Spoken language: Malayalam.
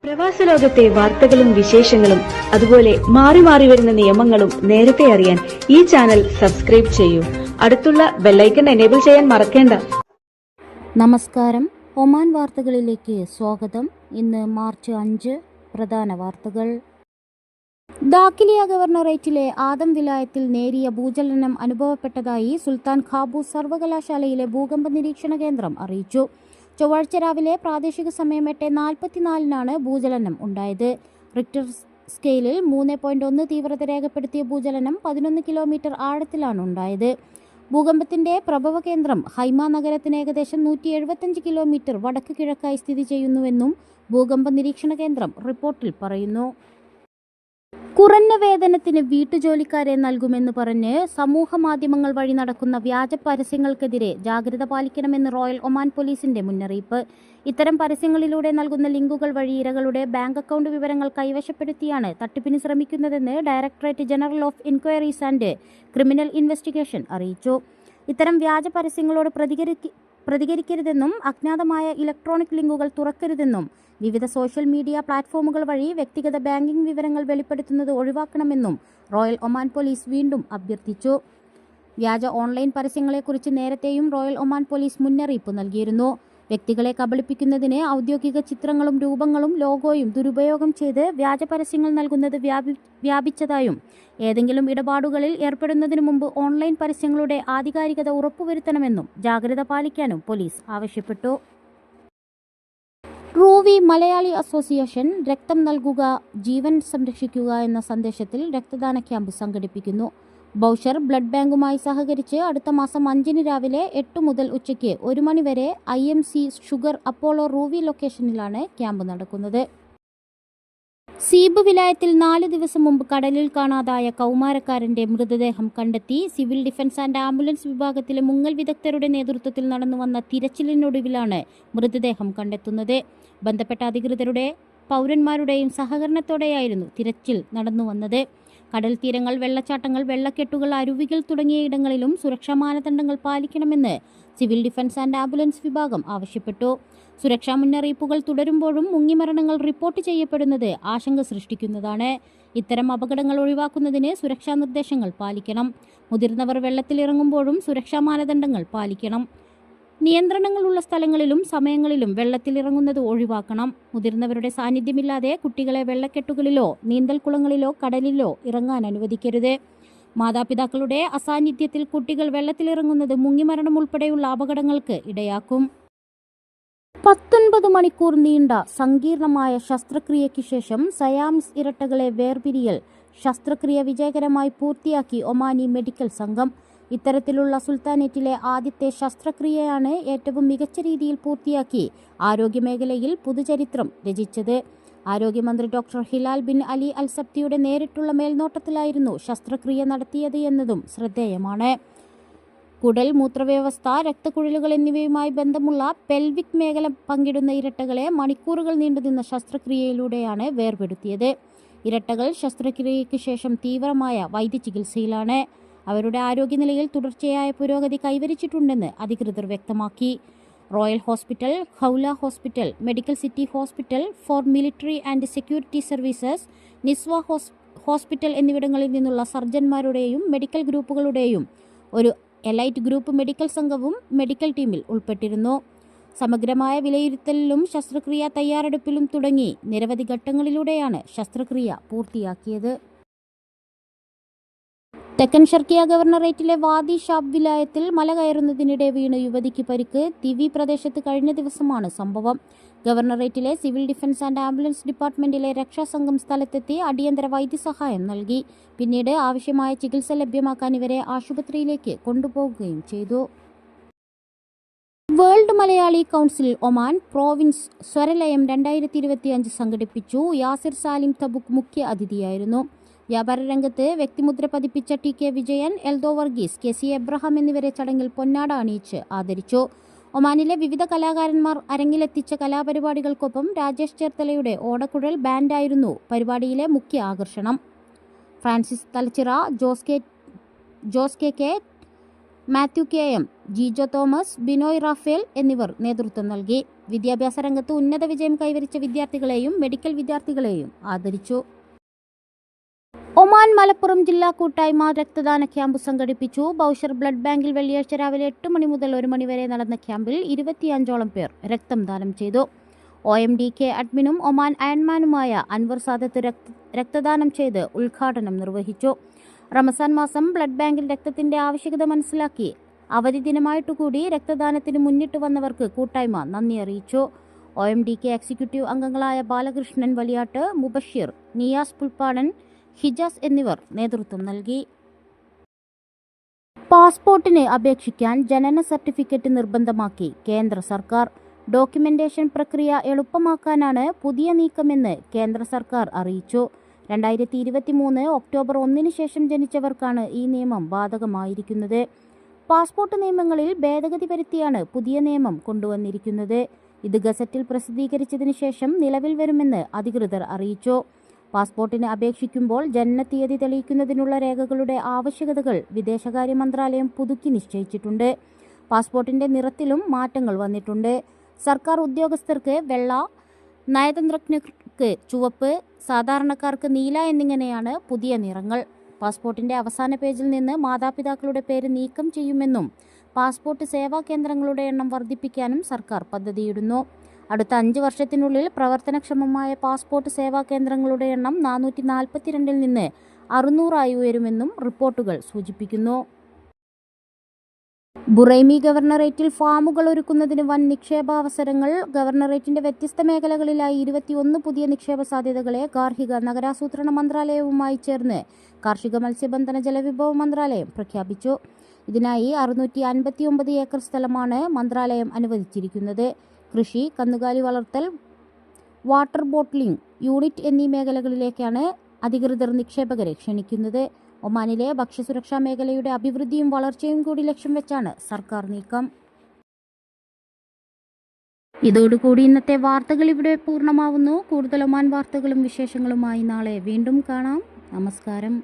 പ്രവാസ ലോകത്തെ വാർത്തകളും വിശേഷങ്ങളും അതുപോലെ മാറി മാറി വരുന്ന നിയമങ്ങളും നേരത്തെ അറിയാൻ ഈ ചാനൽ സബ്സ്ക്രൈബ് ചെയ്യൂ. അടുത്തുള്ള ബെല്ലൈക്കൺ എനേബിൾ ചെയ്യാൻ മറക്കേണ്ട. നമസ്കാരം. ഒമാൻ വാർത്തകളിലേക്ക് സ്വാഗതം. ഇന്ന് മാർച്ച് 5. പ്രധാന വാർത്തകൾ. ദാഖിലിയ ഗവർണറേറ്റിലെ ആദം വിലായത്തിൽ നേരിയ ഭൂചലനം അനുഭവപ്പെട്ടതായി സുൽത്താൻ ഖാബൂസ് സർവകലാശാലയിലെ ഭൂകമ്പ നിരീക്ഷണ കേന്ദ്രം അറിയിച്ചു. ചൊവ്വാഴ്ച രാവിലെ പ്രാദേശിക സമയം 8:44 ഭൂചലനം ഉണ്ടായത്. റിക്ടർ സ്കെയിലിൽ 3.1 തീവ്രത രേഖപ്പെടുത്തിയ ഭൂചലനം 11 കിലോമീറ്റർ ആഴത്തിലാണ് ഉണ്ടായത്. ഭൂകമ്പത്തിന്റെ പ്രഭവ കേന്ദ്രം ഹൈമ നഗരത്തിന് ഏകദേശം 175 കിലോമീറ്റർ വടക്ക് കിഴക്കായി സ്ഥിതി ചെയ്യുന്നുവെന്നും ഭൂകമ്പ നിരീക്ഷണ കേന്ദ്രം റിപ്പോർട്ടിൽ പറയുന്നു. കുറഞ്ഞ വേതനത്തിന് വീട്ടുജോലിക്കാരെ നൽകുമെന്ന് പറഞ്ഞ് സമൂഹ മാധ്യമങ്ങൾ വഴി നടക്കുന്ന വ്യാജ പരസ്യങ്ങൾക്കെതിരെ ജാഗ്രത പാലിക്കണമെന്ന് റോയൽ ഒമാൻ പോലീസിന്റെ മുന്നറിയിപ്പ്. ഇത്തരം പരസ്യങ്ങളിലൂടെ നൽകുന്ന ലിങ്കുകൾ വഴി ഇരകളുടെ ബാങ്ക് അക്കൗണ്ട് വിവരങ്ങൾ കൈവശപ്പെടുത്തിയാണ് തട്ടിപ്പിന് ശ്രമിക്കുന്നതെന്ന് directorate general of enquiries and criminal investigation അറിയിച്ചു. ഇത്തരം വ്യാജ പരസ്യങ്ങളോട് പ്രതികരിക്കരുതെന്നും അജ്ഞാതമായ ഇലക്ട്രോണിക് ലിങ്കുകൾ തുറക്കരുതെന്നും വിവിധ സോഷ്യൽ മീഡിയ പ്ലാറ്റ്ഫോമുകൾ വഴി വ്യക്തിഗത ബാങ്കിംഗ് വിവരങ്ങൾ വെളിപ്പെടുത്തുന്നത് ഒഴിവാക്കണമെന്നും റോയൽ ഒമാൻ പോലീസ് വീണ്ടും അഭ്യർത്ഥിച്ചു. വ്യാജ ഓൺലൈൻ പരസ്യങ്ങളെക്കുറിച്ച് നേരത്തെയും റോയൽ ഒമാൻ പോലീസ് മുന്നറിയിപ്പ് നൽകിയിരുന്നു. വ്യക്തികളെ കബളിപ്പിക്കുന്നതിന് ഔദ്യോഗിക ചിത്രങ്ങളും രൂപങ്ങളും ലോഗോയും ദുരുപയോഗം ചെയ്ത് വ്യാജ പരസ്യങ്ങൾ നൽകുന്നത് വ്യാപിച്ചതായും ഏതെങ്കിലും ഇടപാടുകളിൽ ഏർപ്പെടുന്നതിനു മുമ്പ് ഓൺലൈൻ പരസ്യങ്ങളുടെ ആധികാരികത ഉറപ്പുവരുത്തണമെന്നും ജാഗ്രത പാലിക്കാനും പോലീസ് ആവശ്യപ്പെട്ടു. റൂവി മലയാളി അസോസിയേഷൻ രക്തം നൽകുക ജീവൻ സംരക്ഷിക്കുക എന്ന സന്ദേശത്തിൽ രക്തദാന ക്യാമ്പ് സംഘടിപ്പിക്കുന്നു. ബൗഷർ ബ്ലഡ് ബാങ്കുമായി സഹകരിച്ച് അടുത്ത മാസം 5 രാവിലെ 8 മുതൽ ഉച്ചയ്ക്ക് 1 മണി വരെ IMC ഷുഗർ അപ്പോളോ റൂവി ലൊക്കേഷനിലാണ് ക്യാമ്പ് നടക്കുന്നത്. സീബ് വിലായത്തിൽ 4 ദിവസം മുമ്പ് കടലിൽ കാണാതായ കൗമാരക്കാരന്റെ മൃതദേഹം കണ്ടെത്തി. സിവിൽ ഡിഫൻസ് ആൻഡ് ആംബുലൻസ് വിഭാഗത്തിലെ മുങ്ങൽ വിദഗ്ധരുടെ നേതൃത്വത്തിൽ നടന്നുവന്ന തിരച്ചിലിനൊടുവിലാണ് മൃതദേഹം കണ്ടെത്തുന്നത്. ബന്ധപ്പെട്ട അധികൃതരുടെ പൗരന്മാരുടെയും സഹകരണത്തോടെയായിരുന്നു തിരച്ചിൽ നടന്നുവന്നത്. കടൽ തീരങ്ങൾ, വെള്ളച്ചാട്ടങ്ങൾ, വെള്ളക്കെട്ടുകൾ, അരുവികൾ തുടങ്ങിയ ഇടങ്ങളിലും സുരക്ഷാ മാനദണ്ഡങ്ങൾ പാലിക്കണമെന്ന് സിവിൽ ഡിഫൻസ് ആൻഡ് ആംബുലൻസ് വിഭാഗം ആവശ്യപ്പെട്ടു. സുരക്ഷാ മുന്നറിയിപ്പുകൾ തുടരുമ്പോഴും മുങ്ങിമരണങ്ങൾ റിപ്പോർട്ട് ചെയ്യപ്പെടുന്നത് ആശങ്ക സൃഷ്ടിക്കുന്നതാണ്. ഇത്തരം അപകടങ്ങൾ ഒഴിവാക്കുന്നതിന് സുരക്ഷാ നിർദ്ദേശങ്ങൾ പാലിക്കണം. മുതിർന്നവർ വെള്ളത്തിലിറങ്ങുമ്പോഴും സുരക്ഷാ മാനദണ്ഡങ്ങൾ പാലിക്കണം. നിയന്ത്രണങ്ങളുള്ള സ്ഥലങ്ങളിലും സമയങ്ങളിലും വെള്ളത്തിലിറങ്ങുന്നത് ഒഴിവാക്കണം. മുതിർന്നവരുടെ സാന്നിധ്യമില്ലാതെ കുട്ടികളെ വെള്ളക്കെട്ടുകളിലോ നീന്തൽക്കുളങ്ങളിലോ കടലിലോ ഇറങ്ങാൻ അനുവദിക്കരുത്. മാതാപിതാക്കളുടെ അസാന്നിധ്യത്തിൽ കുട്ടികൾ വെള്ളത്തിലിറങ്ങുന്നത് മുങ്ങിമരണം ഉൾപ്പെടെയുള്ള അപകടങ്ങൾക്ക് ഇടയാക്കും. 19 മണിക്കൂർ നീണ്ട സങ്കീർണമായ ശസ്ത്രക്രിയയ്ക്ക് ശേഷം സയാമിസ് ഇരട്ടകളെ വേർപിരിയൽ ശസ്ത്രക്രിയ വിജയകരമായി പൂർത്തിയാക്കി ഒമാനി മെഡിക്കൽ സംഘം. ഇത്തരത്തിലുള്ള സുൽത്താനേറ്റിലെ ആദ്യത്തെ ശസ്ത്രക്രിയയാണ് ഏറ്റവും മികച്ച രീതിയിൽ പൂർത്തിയാക്കി ആരോഗ്യമേഖലയിൽ പുതുചരിത്രം രചിച്ചത്. ആരോഗ്യമന്ത്രി ഡോക്ടർ ഹിലാൽ ബിൻ അലി അൽ സബ്തിയുടെ നേരിട്ടുള്ള മേൽനോട്ടത്തിലായിരുന്നു ശസ്ത്രക്രിയ നടത്തിയത് എന്നതും ശ്രദ്ധേയമാണ്. കുടൽ, മൂത്രവ്യവസ്ഥ, രക്തക്കുഴലുകൾ എന്നിവയുമായി ബന്ധമുള്ള പെൽവിക് മേഖല പങ്കിടുന്ന ഇരട്ടകളെ മണിക്കൂറുകൾ നീണ്ടുനിന്ന ശസ്ത്രക്രിയയിലൂടെയാണ് വേർപെടുത്തിയത്. ഇരട്ടകൾ ശസ്ത്രക്രിയയ്ക്ക് ശേഷം തീവ്രമായ വൈദ്യചികിത്സയിലാണ്. അവരുടെ ആരോഗ്യനിലയിൽ തുടർച്ചയായ പുരോഗതി കൈവരിച്ചിട്ടുണ്ടെന്ന് അധികൃതർ വ്യക്തമാക്കി. Royal hospital, Khoula hospital, medical city hospital for military and security services, Nizwa hospital എന്നിവിടങ്ങളിൽ നിന്നുള്ള സർജന്മാരുടെയും മെഡിക്കൽ ഗ്രൂപ്പുകളുടെയും ഒരു എലൈറ്റ് ഗ്രൂപ്പ് മെഡിക്കൽ സംഘവും മെഡിക്കൽ ടീമിൽ ഉൾപ്പെട്ടിരുന്നു. സമഗ്രമായ വിലയിരുത്തലിലും ശസ്ത്രക്രിയ തയ്യാറെടുപ്പിലും തുടങ്ങി നിരവധി ഘട്ടങ്ങളിലൂടെയാണ് ശസ്ത്രക്രിയ പൂർത്തിയാക്കിയത്. തെക്കൻ ഷർക്കിയ ഗവർണറേറ്റിലെ വാദി ഷാബ് വിലായത്തിൽ മല കയറുന്നതിനിടെ വീണ് യുവതിക്ക് പരിക്ക്. തിവി പ്രദേശത്ത് കഴിഞ്ഞ ദിവസമാണ് സംഭവം. ഗവർണറേറ്റിലെ സിവിൽ ഡിഫൻസ് ആൻഡ് ആംബുലൻസ് ഡിപ്പാർട്ട്മെന്റിലെ രക്ഷാസംഘം സ്ഥലത്തെത്തി അടിയന്തര വൈദ്യസഹായം നൽകി. പിന്നീട് ആവശ്യമായ ചികിത്സ ലഭ്യമാക്കാൻ ഇവരെ ആശുപത്രിയിലേക്ക് കൊണ്ടുപോകുകയും ചെയ്തു. World Malayali council Oman province Swaralayam 2025 സംഘടിപ്പിച്ചു. യാസിർ സാലിം തബുക്ക് മുഖ്യ അതിഥിയായിരുന്നു. വ്യാപാര രംഗത്ത് വ്യക്തിമുദ്ര പതിപ്പിച്ച TK Vijayan, Eldho Varghese, KC Abraham എന്നിവരെ ചടങ്ങിൽ പൊന്നാട അണിയിച്ച് ആദരിച്ചു. ഒമാനിലെ വിവിധ കലാകാരന്മാർ അരങ്ങിലെത്തിച്ച കലാപരിപാടികൾക്കൊപ്പം രാജേഷ് ചേർത്തലയുടെ ഓടക്കുഴൽ ബാൻഡായിരുന്നു പരിപാടിയിലെ മുഖ്യ ആകർഷണം. ഫ്രാൻസിസ് തലച്ചിറ, ജോസ് കെ മാത്യു KM, ജിജോ തോമസ്, ബിനോയ് റാഫേൽ എന്നിവർ നേതൃത്വം നൽകി. വിദ്യാഭ്യാസ രംഗത്ത് ഉന്നത വിജയം കൈവരിച്ച വിദ്യാർത്ഥികളെയും മെഡിക്കൽ വിദ്യാർത്ഥികളെയും ആദരിച്ചു. ഒമാൻ മലപ്പുറം ജില്ലാ കൂട്ടായ്മ രക്തദാന ക്യാമ്പ് സംഘടിപ്പിച്ചു. ബൗഷർ ബ്ലഡ് ബാങ്കിൽ വെള്ളിയാഴ്ച രാവിലെ 8 മണി മുതൽ 1 മണി വരെ നടന്ന ക്യാമ്പിൽ 25ഓളം പേർ രക്തം ദാനം ചെയ്തു. OMDK അഡ്മിനും ഒമാൻ അയൺമാനുമായ അൻവർ സാദത്ത് രക്തദാനം ചെയ്ത് ഉദ്ഘാടനം നിർവഹിച്ചു. റമസാൻ മാസം ബ്ലഡ് ബാങ്കിൽ രക്തത്തിന്റെ ആവശ്യകത മനസ്സിലാക്കി അവധി ദിനമായിട്ടുകൂടി രക്തദാനത്തിന് മുന്നിട്ട് വന്നവർക്ക് കൂട്ടായ്മ നന്ദി അറിയിച്ചു. OMDK എക്സിക്യൂട്ടീവ് അംഗങ്ങളായ ബാലകൃഷ്ണൻ വലിയാട്ട്, മുബഷീർ, നിയാസ് പുൽപ്പാടൻ, ഹിജാസ് എന്നിവർ നേതൃത്വം നൽകി. പാസ്പോർട്ടിന് അപേക്ഷിക്കാൻ ജനന സർട്ടിഫിക്കറ്റ് നിർബന്ധമാക്കി കേന്ദ്ര സർക്കാർ. ഡോക്യുമെന്റേഷൻ പ്രക്രിയ എളുപ്പമാക്കാനാണ് പുതിയ നീക്കമെന്ന് കേന്ദ്ര സർക്കാർ അറിയിച്ചു. 2023 ഒക്ടോബർ 1 ശേഷം ജനിച്ചവർക്കാണ് ഈ നിയമം ബാധകമായിരിക്കുന്നത്. പാസ്പോർട്ട് നിയമങ്ങളിൽ ഭേദഗതി വരുത്തിയാണ് പുതിയ നിയമം കൊണ്ടുവന്നിരിക്കുന്നത്. ഇത് ഗസറ്റിൽ പ്രസിദ്ധീകരിച്ചതിന് ശേഷം നിലവിൽ വരുമെന്ന് അധികൃതർ അറിയിച്ചു. പാസ്പോർട്ടിന് അപേക്ഷിക്കുമ്പോൾ ജനനത്തീയതി തെളിയിക്കുന്നതിനുള്ള രേഖകളുടെ ആവശ്യകതകൾ വിദേശകാര്യ മന്ത്രാലയം പുതുക്കി നിശ്ചയിച്ചിട്ടുണ്ട്. പാസ്പോർട്ടിന്റെ നിറത്തിലും മാറ്റങ്ങൾ വന്നിട്ടുണ്ട്. സർക്കാർ ഉദ്യോഗസ്ഥർക്ക് വെള്ള, നയതന്ത്രജ്ഞർക്ക് ചുവപ്പ്, സാധാരണക്കാർക്ക് നീല എന്നിങ്ങനെയാണ് പുതിയ നിറങ്ങൾ. പാസ്പോർട്ടിന്റെ അവസാന പേജിൽ നിന്ന് മാതാപിതാക്കളുടെ പേര് നീക്കം ചെയ്യുമെന്നും പാസ്പോർട്ട് സേവാ കേന്ദ്രങ്ങളുടെ എണ്ണം വർദ്ധിപ്പിക്കാനും സർക്കാർ പദ്ധതിയിടുന്നു. അടുത്ത 5 വർഷത്തിനുള്ളിൽ പ്രവർത്തനക്ഷമമായ പാസ്പോർട്ട് സേവാ കേന്ദ്രങ്ങളുടെ എണ്ണം 442 നിന്ന് 600 ഉയരുമെന്നും റിപ്പോർട്ടുകൾ സൂചിപ്പിക്കുന്നു. ബുറൈമി ഗവർണറേറ്റിൽ ഫാമുകൾ ഒരുക്കുന്നതിന് വൻ നിക്ഷേപാവസരങ്ങൾ. ഗവർണറേറ്റിന്റെ വ്യത്യസ്ത മേഖലകളിലായി 21 പുതിയ നിക്ഷേപ സാധ്യതകളെ ഗാർഹിക നഗരാസൂത്രണ മന്ത്രാലയവുമായി ചേർന്ന് കാർഷിക മത്സ്യബന്ധന ജലവിഭവ മന്ത്രാലയം പ്രഖ്യാപിച്ചു. ഇതിനായി 659 ഏക്കർ സ്ഥലമാണ് മന്ത്രാലയം അനുവദിച്ചിരിക്കുന്നത്. കൃഷി, കന്നുകാലി വളർത്തൽ, വാട്ടർ ബോട്ട്ലിംഗ് യൂണിറ്റ് എന്നീ മേഖലകളിലേക്കാണ് അധികൃതർ നിക്ഷേപകരെ ക്ഷണിക്കുന്നത്. ഒമാനിലെ ഭക്ഷ്യസുരക്ഷാ മേഖലയുടെ അഭിവൃദ്ധിയും വളർച്ചയും കൂടി ലക്ഷ്യം വെച്ചാണ് സർക്കാർ നീക്കം. ഇതോടുകൂടി ഇന്നത്തെ വാർത്തകൾ ഇവിടെ പൂർണ്ണമാവുന്നു. കൂടുതൽ ഒമാൻ വാർത്തകളും വിശേഷങ്ങളുമായി നാളെ വീണ്ടും കാണാം. നമസ്കാരം.